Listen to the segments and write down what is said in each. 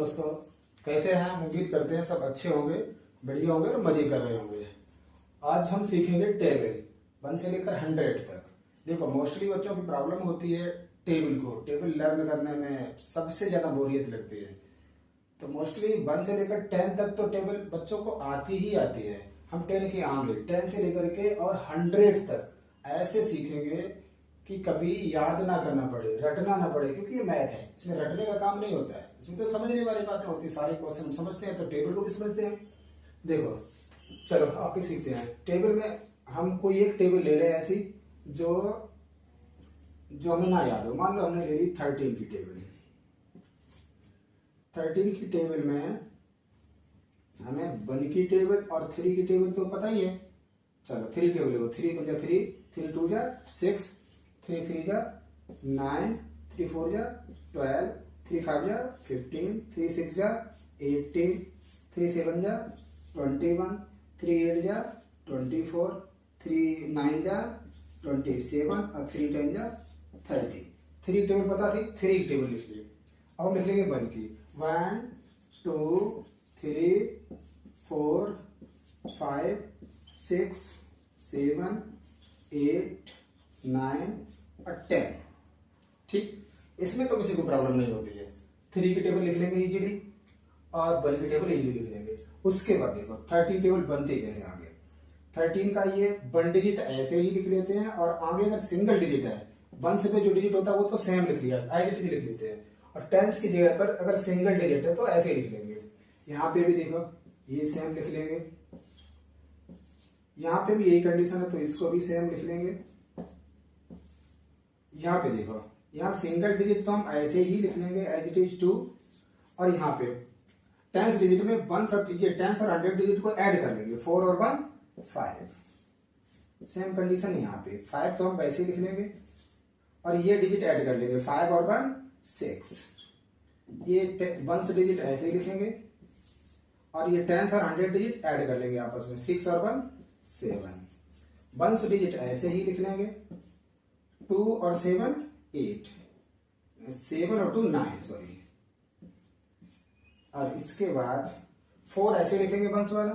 दोस्तों, कैसे हैं? हम उम्मीद करते हैं सब अच्छे होंगे, बढ़िया होंगे और मजे कर रहे होंगे। आज हम सीखेंगे टेबल 1 से लेकर 100 तक। देखो, मोस्टली बच्चों की प्रॉब्लम होती है टेबल लर्न करने में सबसे ज्यादा बोरियत लगती है। तो मोस्टली 1 से लेकर 10 तक तो टेबल बच्चों को आती ही आती है। हम 10 के आगे 10 से लेकर के और 100 तक ऐसे सीखेंगे कि कभी याद ना करना पड़े, रटना ना पड़े, क्योंकि ये मैथ है, इसमें रटने का काम नहीं होता है। इसमें तो समझने वाली बातें होती है, सारी क्वेश्चन समझते हैं तो टेबल को भी समझते हैं। देखो, चलो आके सीखते हैं। टेबल में हम कोई एक टेबल ले रहे हैं ऐसी जो जो हमें ना याद हो। मान लो हमने ले ली 13 की टेबल। 13 की टेबल में हमें 1 की टेबल और 3 की टेबल तो पता ही है। चलो 3 टेबल देखो, 3 1 3, 3 2 6, 3 3 9, 3 4 12, 3 5 15, 3 6 18, 3 7 21, 3 8 24, 3 9 27 और 3 10 30। 3 टेबल पता थी, 3 की टेबल लिख ली। अब हम लिख लेंगे 1 की। 1 2 3 4 5 6 7 8 9 और 10। ठीक, इसमें तो किसी को प्रॉब्लम नहीं होती है। 3 की टेबल लिख लेंगे इजीली और 1 की टेबल इजीली लिख लेंगे। उसके बाद देखो 13 टेबल बनती कैसे आगे। 13 का ये 1 डिजिट ऐसे ही लिख लेते हैं, और आगे अगर सिंगल डिजिट है 1 से पे जो डिजिट होता है वो तो सेम लिख लिया, आइडेंटिटी लिख लेते हैं। और 10 की जगह पर अगर सिंगल डिजिट है तो ऐसे ही लिख लेंगे। यहाँ पे भी देखो ये सेम लिख लेंगे, यहाँ पे भी यही कंडीशन है तो इसको भी सेम लिख लेंगे। यहाँ पे देखो, यहाँ सिंगल डिजिट तो हम ऐसे ही लिख लेंगे एज इट इज 2, और यहाँ पे 10 डिजिट में 1 और 10 और 100 डिजिट को ऐड कर लेंगे। 4 और 1 5। सेम कंडीशन यहाँ पे 5 तो हम वैसे ही लिख लेंगे, और ये डिजिट ऐड कर लेंगे 5 और 1 6। ये 1 डिजिट ऐसे ही लिखेंगे, और ये 10 और 100 डिजिट ऐड कर लेंगे आपस में 6 और 1 7। 1 डिजिट ऐसे ही लिख लेंगे, 2 और 7 8, 7 और 2 9 सॉरी। और इसके बाद 4 ऐसे लिखेंगे 1 वाला,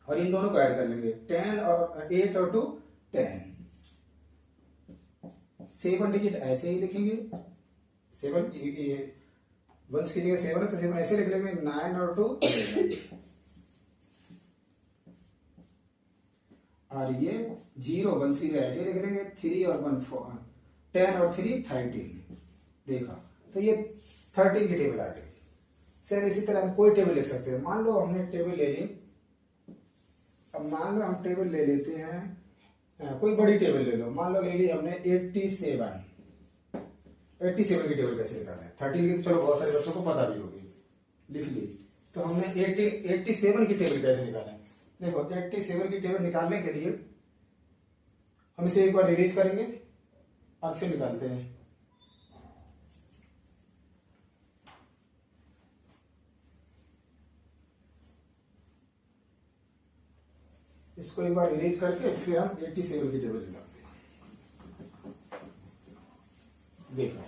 और इन दोनों को ऐड कर लेंगे 10 और 8 और 2 10। 7 डिजिट ऐसे ही लिखेंगे, 7 1 की जगह 7 है तो 7 ऐसे लिख लेंगे 9 और 2 11। और ये 0 1 की जगह ऐसे लिख लेंगे, 3 और 1 4, 10 और 3 13। देखा, तो ये 13 की टेबल आ गई। सेम इसी तरह हम कोई टेबल लिख सकते हैं। मान लो हमने टेबल ले ली, अब मान लो हम टेबल ले लेते हैं, कोई बड़ी टेबल ले लो। मान लो ले ली हमने 87। 87 की टेबल कैसे निकालें? 13 की तो चलो बहुत सारे बच्चों को पता भी होगी, लिख ली। तो हमने 87 की टेबल कैसे निकालें? देखो, 87 की टेबल निकालने के लिए हम इसे एक बार इरेज करेंगे और फिर निकालते हैं। इसको एक बार इरेज करके फिर हम 87 की टेबल निकालते हैं। देखो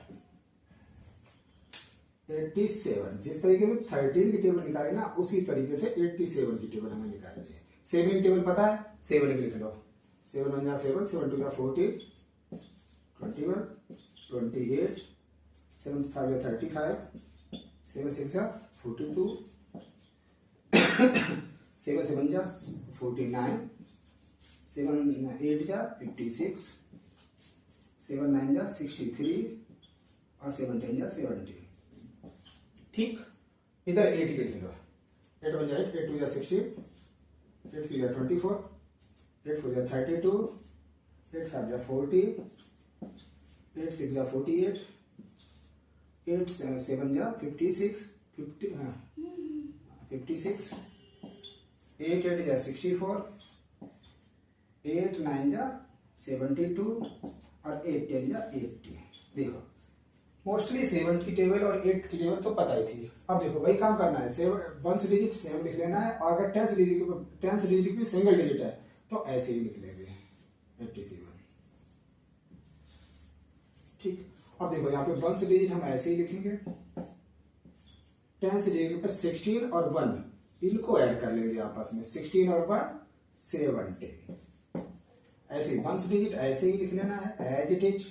87 जिस तरीके से 13 की टेबल निकाली ना, उसी तरीके से 87 की टेबल हमें निकालनी है। 7 की टेबल पता है, 7 की लिख लो। 7 1 7, 7 2 14, 21 28, 7 5 35, 7 6 42, 7 7 49, 7 8 56, 7 9 63 और 7 10 70। ठीक, इधर 8 के लिख लो। 8 1 8, 8 2 16, 8 3 24, 8 4 32, 8 5 40, 8 6 48, 8 7 56, 56, 8 8 64, 8 9 72 और 8 10 80। देखो, मोस्टली 7 की टेबल और 8 की टेबल तो पता ही थी। अब देखो वही काम करना है, 1 डिजिट सेम लिख लेना है, और अगर 10 डिजिट भी सिंगल डिजिट है तो ऐसे ही लिख लेंगे 87। ठीक, अब देखो यहाँ पे 1 डिजिट हम ऐसे ही लिखेंगे, 10 से डिजिट पे 16 और 1 इनको ऐड कर लेंगे आपस में, 16 और 1 17। ऐसे 1 डिजिट ऐसे ही लिख लेना है as it is,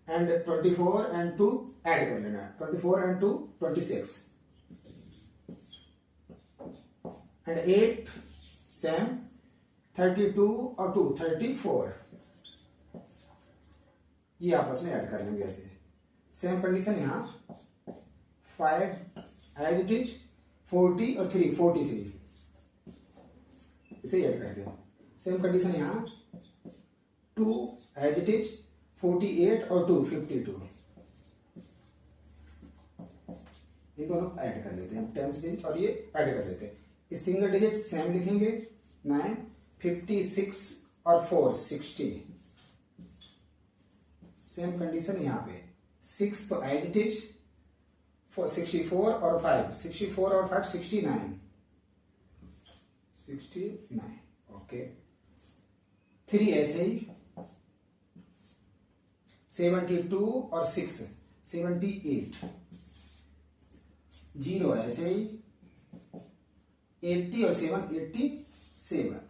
and 24 and 2 add कर लेना है, 24 एंड 2 26, एंड 8 सेम 32 और 2 34, ये आपस में ऐड कर लेंगे ऐसे। सेम कंडीशन यहां 5 एज इट इज, 40 और 3 43, इसे ऐड कर दिया। सेम कंडीशन यहां 2 एज इट इज, 48 और 2 52, ये दोनों ऐड कर लेते हैं, 10 डिजिट और ये ऐड कर लेते हैं। इस सिंगल डिजिट सेम लिखेंगे 9 56 और 4 60। सेम कंडीशन यहाँ पे 6 तो एज इट इज, 64 और 5 64 और 5 69 69, ओके। 3 ऐसे ही 72 और 6 78, 0 ऐसे ही 80 और 7 87।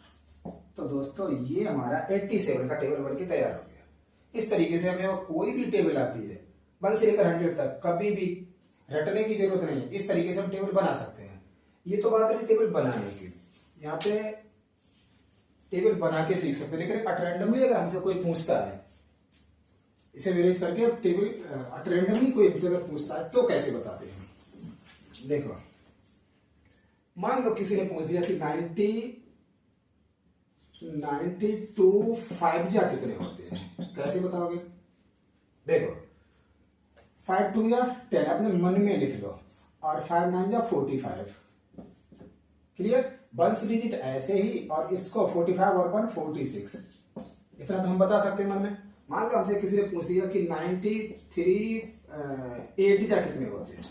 तो दोस्तों ये हमारा 87 का टेबल बनके तैयार हो गया। इस तरीके से हमें कोई भी टेबल आती है 1 से लेकर 100 तक, कभी भी रटने की जरूरत नहीं है, इस तरीके से हम टेबल बना सकते हैं। ये तो बात रही टेबल बनाने की, यहाँ पे टेबल बना के सीख सकते हैं, लेकिन अट रैंडमली अगर हमसे कोई पूछता है, इसे अरेंज करके टेबल अट रैंडमली कोई हमसे अगर पूछता है तो कैसे बताते हैं। देखो मान लो किसी ने पूछ दिया कि 92 5 जा कितने होते हैं, कैसे बताओगे। देखो 5 2 या 10 अपने मन में लिख लो, और 5 9 या 45, क्लियर। 1 डिजिट ऐसे ही, और इसको 45 और 1 46, इतना तो हम बता सकते हैं मन में। मान लो हमसे किसी ने पूछ दिया कि 93 8 जा कितने होते हैं,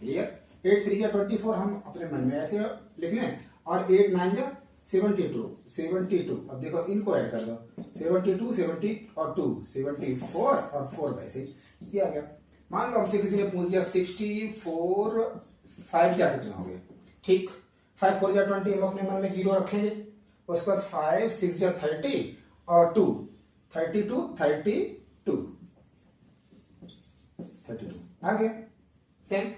क्लियर। 8 3 या 24 हम अपने मन में ऐसे लिख लें, और 8 9 या 72। अब देखो इनको ऐड कर दो, 72 70 और 2 74 और 4 वैसे ही आ गया। मान लो हमसे किसी ने पूछ दिया 64 5 जा कितने होंगे, ठीक। 5 4 जा 20, हम अपने मन में 0 रखेंगे। उसके बाद 5 6 जा 30 और 2 32 32 आ गया। सेम